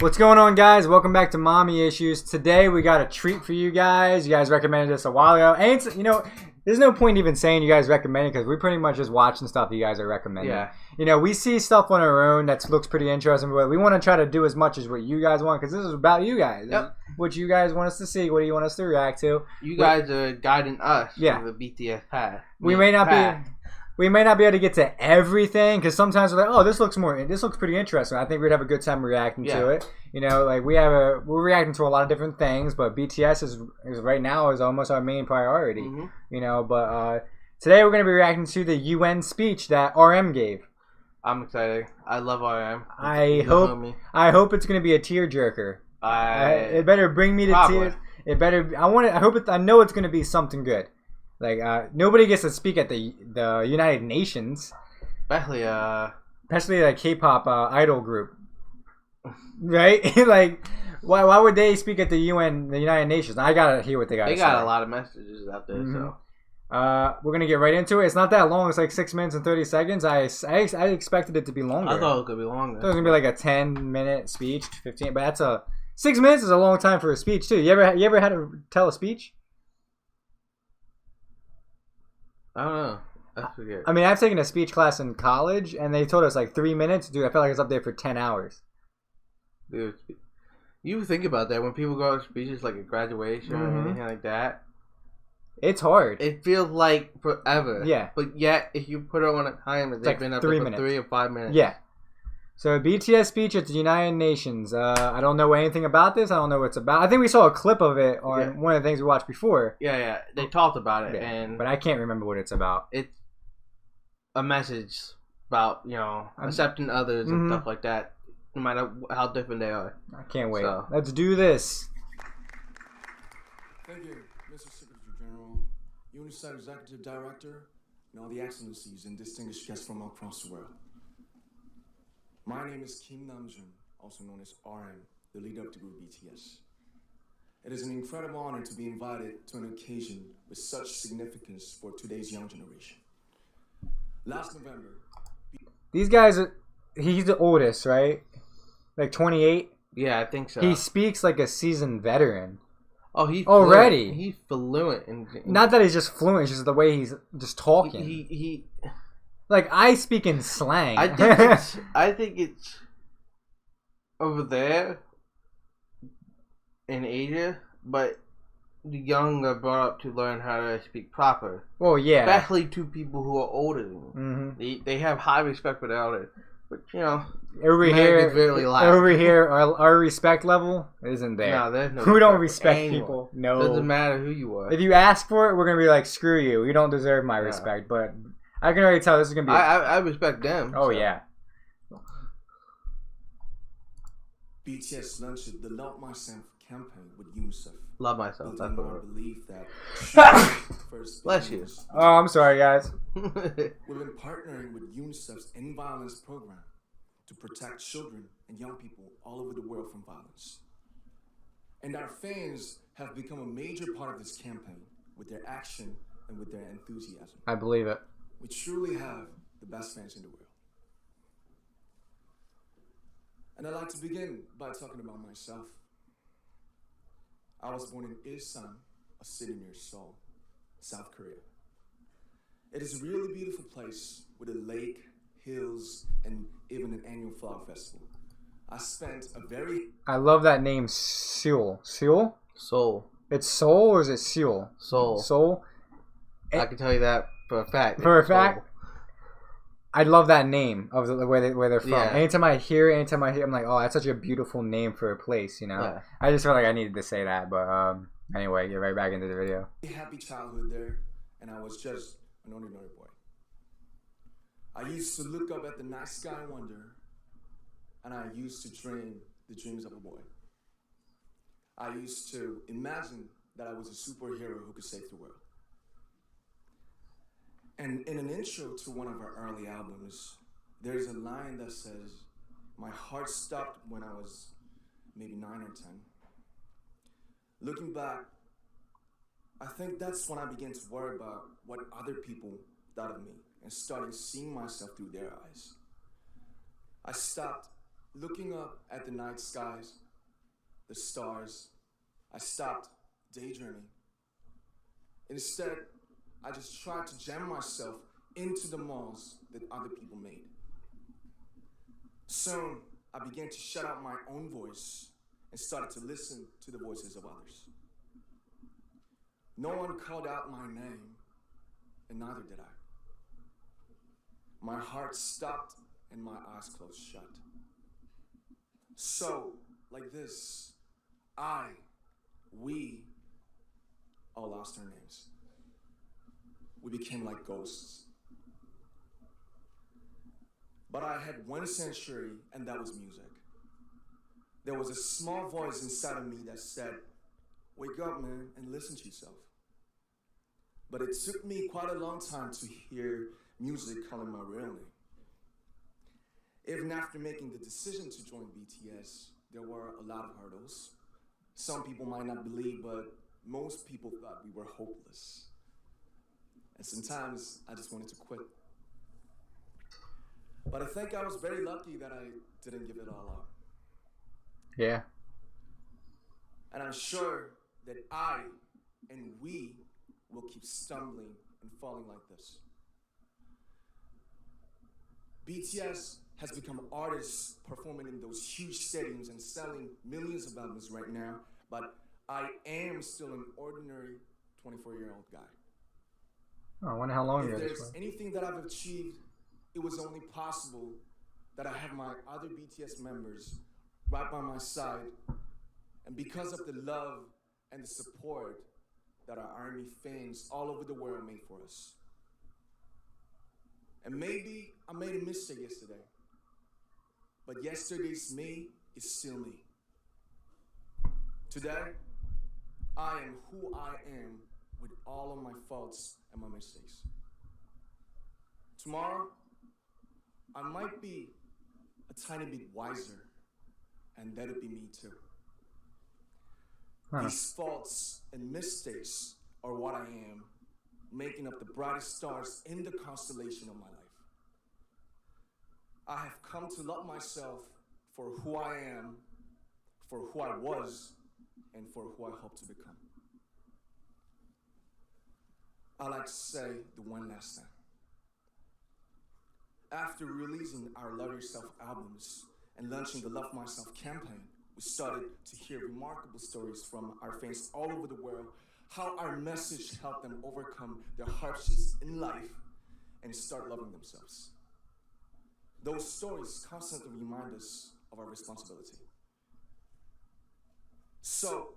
What's going on, guys? Welcome back to Mommy Issues. Today we got a treat for you guys. You guys recommended this a while ago. And there's no point even saying you guys recommend it because we're pretty much just watching stuff you guys are recommending. Yeah. We see stuff on our own that looks pretty interesting, but we want to try to do as much as what you guys want because this is about you guys. Yep. What you guys want us to see. What do you want us to react to? You guys are guiding us Yeah. through the BTS path. We may not be able to get to everything because sometimes we're like, oh, this looks pretty interesting. I think we'd have a good time reacting to it. We're reacting to a lot of different things, but BTS is right now is almost our main priority. But today we're gonna be reacting to the UN speech that RM gave. I'm excited. I love RM. I hope it's gonna be a tearjerker. It better bring me to tears. It better. I know it's gonna be something good. Nobody gets to speak at the United Nations, especially a K-pop idol group, right? Why would they speak at the United Nations? I gotta hear what they got. They got a lot of messages out there, so we're gonna get right into it. It's not that long. It's like 6 minutes and 30 seconds. I expected it to be longer. I thought it could be longer. I thought it was gonna be like a 10-minute speech, 15. But 6 minutes is a long time for a speech too. You ever had to tell a speech? I don't know. I forget. I mean, I've taken a speech class in college, and they told us 3 minutes. Dude, I felt like I was up there for 10 hours. Dude, you think about that when people go to speeches like a graduation or anything like that. It's hard. It feels like forever. Yeah. But yet, if you put it on a timer, they've been up there for 3 or 5 minutes. Yeah. So, a BTS speech at the United Nations. I don't know anything about this. I don't know what it's about. I think we saw a clip of it on one of the things we watched before. Yeah. They talked about it, but I can't remember what it's about. It's a message about, accepting others and stuff like that, no matter how different they are. I can't wait. So, let's do this. Thank you, Mr. Secretary General, UNICEF Executive Director, and all the excellencies and distinguished guests from across the world. My name is Kim Namjoon, also known as RM, the leader of the group BTS. It is an incredible honor to be invited to an occasion with such significance for today's young generation. Last November... These guys, he's the oldest, right? 28? Yeah, I think so. He speaks like a seasoned veteran. Oh, he's already. Fluent. He's fluent. Not that he's just fluent, it's just the way he's just talking. He I speak in slang. I think it's over there in Asia, but the young are brought up to learn how to speak proper. Well, yeah. Especially to people who are older than them. They have high respect for the elders. But, over here, our respect level isn't there. No, there's no we don't respect people. No. Doesn't matter who you are. If you ask for it, we're going to be like, screw you. You don't deserve my respect. But I can already tell this is going to be... I respect them. Oh, so. Yeah. BTS launched the Love Myself campaign with UNICEF. Love Myself. That's what I believe that. Bless you. Oh, I'm sorry, guys. We've been partnering with UNICEF's End Violence program to protect children and young people all over the world from violence. And our fans have become a major part of this campaign with their action and with their enthusiasm. I believe it. We truly have the best fans in the world. And I'd like to begin by talking about myself. I was born in Ilsan, a city near Seoul, South Korea. It is a really beautiful place with a lake, hills, and even an annual flower festival. I love that name, Seoul. Seoul? Seoul. It's Seoul or is it Seoul? Seoul. Seoul? I can tell you that for a fact. For a fact? I love that name of where they're from. Yeah. Anytime I hear it, I'm like, oh, that's such a beautiful name for a place, Yeah. I just felt like I needed to say that, but anyway, get right back into the video. Happy childhood there, and I was just an ordinary boy. I used to look up at the night sky and wonder, and I used to dream the dreams of a boy. I used to imagine that I was a superhero who could save the world. And in an intro to one of our early albums, there's a line that says, my heart stopped when I was maybe 9 or 10. Looking back, I think that's when I began to worry about what other people thought of me and started seeing myself through their eyes. I stopped Looking up at the night skies, the stars, I stopped daydreaming. Instead, I just tried to jam myself into the malls that other people made. Soon, I began to shut out my own voice and started to listen to the voices of others. No one called out my name, and neither did I. My heart stopped and my eyes closed shut. So, like this, we all lost our names. We became like ghosts. But I had one sanctuary, and that was music. There was a small voice inside of me that said, "Wake up, man, and listen to yourself." But it took me quite a long time to hear music calling my real name. Even after making the decision to join BTS, there were a lot of hurdles. Some people might not believe, but most people thought we were hopeless. And sometimes I just wanted to quit. But I think I was very lucky that I didn't give it all up. Yeah. And I'm sure that I and we will keep stumbling and falling like this. BTS has become artists performing in those huge stadiums and selling millions of albums right now, but I am still an ordinary 24-year-old guy. Oh, I wonder how long If you're there's this way. anything that I've achieved, it was only possible that I have my other BTS members right by my side, and because of the love and the support that our ARMY fans all over the world made for us. And maybe I made a mistake yesterday, but yesterday's me is still me. Today, I am who I am with all of my faults and my mistakes. Tomorrow, I might be a tiny bit wiser, and that'll be me too. These faults and mistakes are what I am, making up the brightest stars in the constellation of my life. I have come to love myself for who I am, for who I was, and for who I hope to become. I like to say the one last thing. After releasing our Love Yourself albums and launching the Love Myself campaign, we started to hear remarkable stories from our fans all over the world, how our message helped them overcome their hardships in life and start loving themselves. Those stories constantly remind us of our responsibility. So,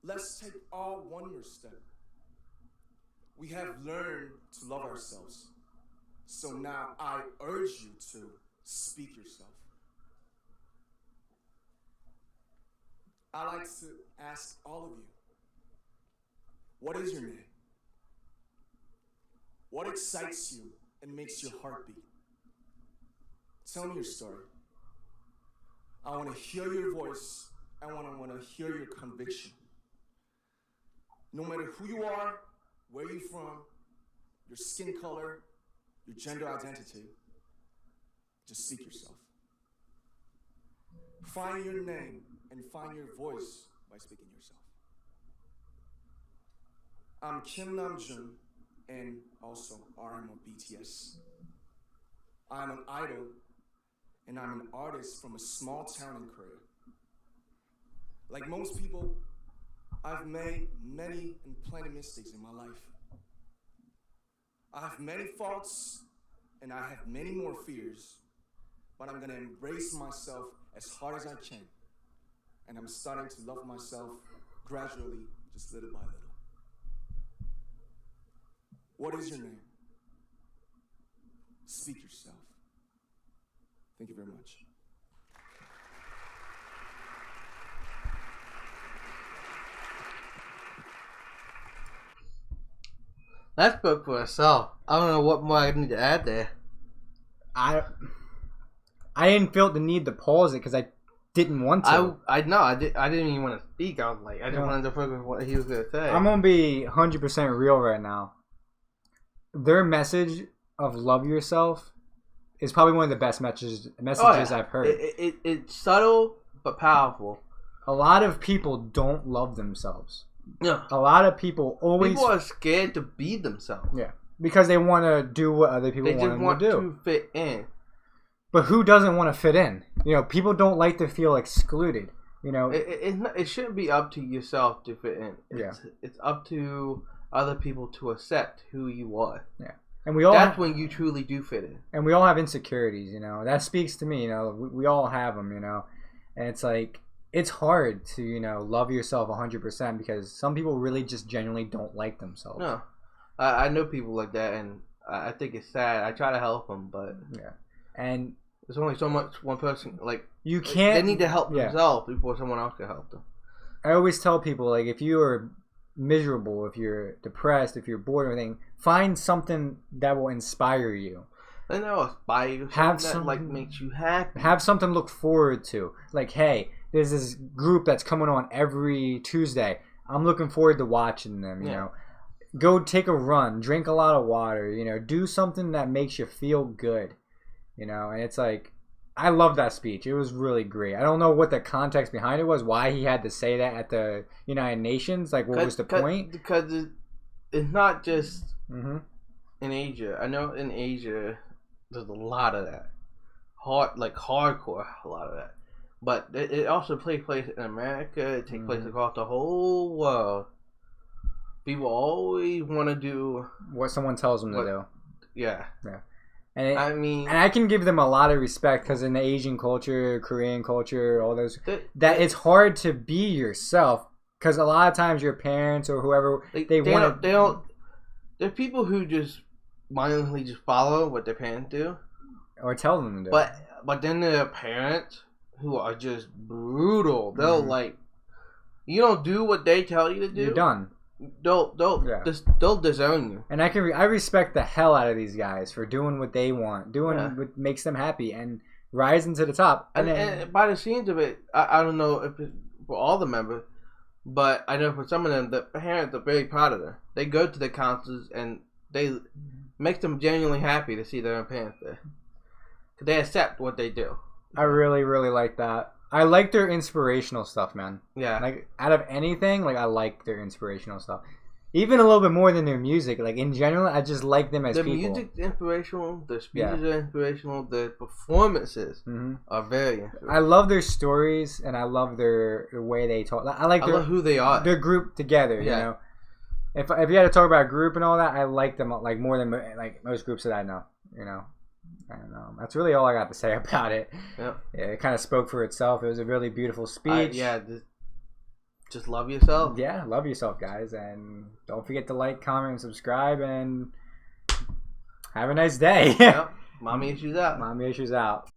let's take all one more step. We have learned to love ourselves. So now I urge you to speak yourself. I like to ask all of you, what is your name? What excites you and makes your heart beat? Tell me your story. I want to hear your voice. I want to hear your conviction. No matter who you are, where you're from, your skin color, your gender identity, just speak yourself. Find your name and find your voice by speaking yourself. I'm Kim Namjoon and also RM of BTS. I'm an idol and I'm an artist from a small town in Korea. Like most people, I've made many and plenty mistakes in my life. I have many faults and I have many more fears, but I'm gonna embrace myself as hard as I can. And I'm starting to love myself gradually, just little by little. What is your name? Speak yourself. Thank you very much. That spoke for itself. I don't know what more I need to add there. I didn't feel the need to pause it because I didn't want to. I didn't even want to speak. I was like, I didn't want to focus on what he was gonna say. I'm gonna be 100% real right now. Their message of love yourself is probably one of the best messages I've heard. It's subtle but powerful. A lot of people don't love themselves. Yeah. A lot of people are scared to be themselves. Yeah. Because they want to do what other people want them to do. They just want to fit in. But who doesn't want to fit in? People don't like to feel excluded. It shouldn't be up to yourself to fit in. It's up to other people to accept who you are. Yeah. And that's when you truly do fit in. And we all have insecurities, That speaks to me, We all have them, And it's like, it's hard to, love yourself 100% because some people really just genuinely don't like themselves. No. I know people like that, and I think it's sad. I try to help them, but... Yeah. And... there's only so much one person, you can't... They need to help themselves before someone else can help them. I always tell people, if you are miserable, if you're depressed, if you're bored or anything, find something that will inspire you. I know, inspire you. Have something that makes you happy. Have something to look forward to. Hey, there's this group that's coming on every Tuesday. I'm looking forward to watching them, you know. Go take a run, drink a lot of water, do something that makes you feel good, and it's I love that speech. It was really great. I don't know what the context behind it was, why he had to say that at the United Nations. What was the point? Because it's not just in Asia. I know in Asia there's a lot of that. Hardcore, a lot of that. But it also takes place in America. It takes place across the whole world. People always want to do what someone tells them to do. Yeah. And I can give them a lot of respect because in the Asian culture, Korean culture, all those, it's hard to be yourself because a lot of times your parents or whoever they're people who just mindlessly just follow what their parents do or tell them to do. But then there are parents who are just brutal. They'll you don't do what they tell you to do. You're done. They'll disown you. And I respect the hell out of these guys for doing what they want, doing what makes them happy, and rising to the top. And by the scenes of it, I don't know if it's for all the members, but I know for some of them, the parents are very proud of them. They go to the councils and they make them genuinely happy to see their own parents there. They accept what they do. I really, really like that. I like their inspirational stuff, man. Yeah. Out of anything, I like their inspirational stuff. Even a little bit more than their music. In general, I just like them as people. The music's inspirational. The speeches are inspirational. The performances are very inspirational. I love their stories, and I love the way they talk. I love who they are. Their group together, you know. If you had to talk about a group and all that, I like them more than most groups that I know, I don't know. That's really all I got to say about it. Yep. Yeah, it kind of spoke for itself. It was a really beautiful speech. Just love yourself. Yeah, love yourself, guys. And don't forget to like, comment, and subscribe. And have a nice day. Yep. Mommy Issues out. Mommy Issues out.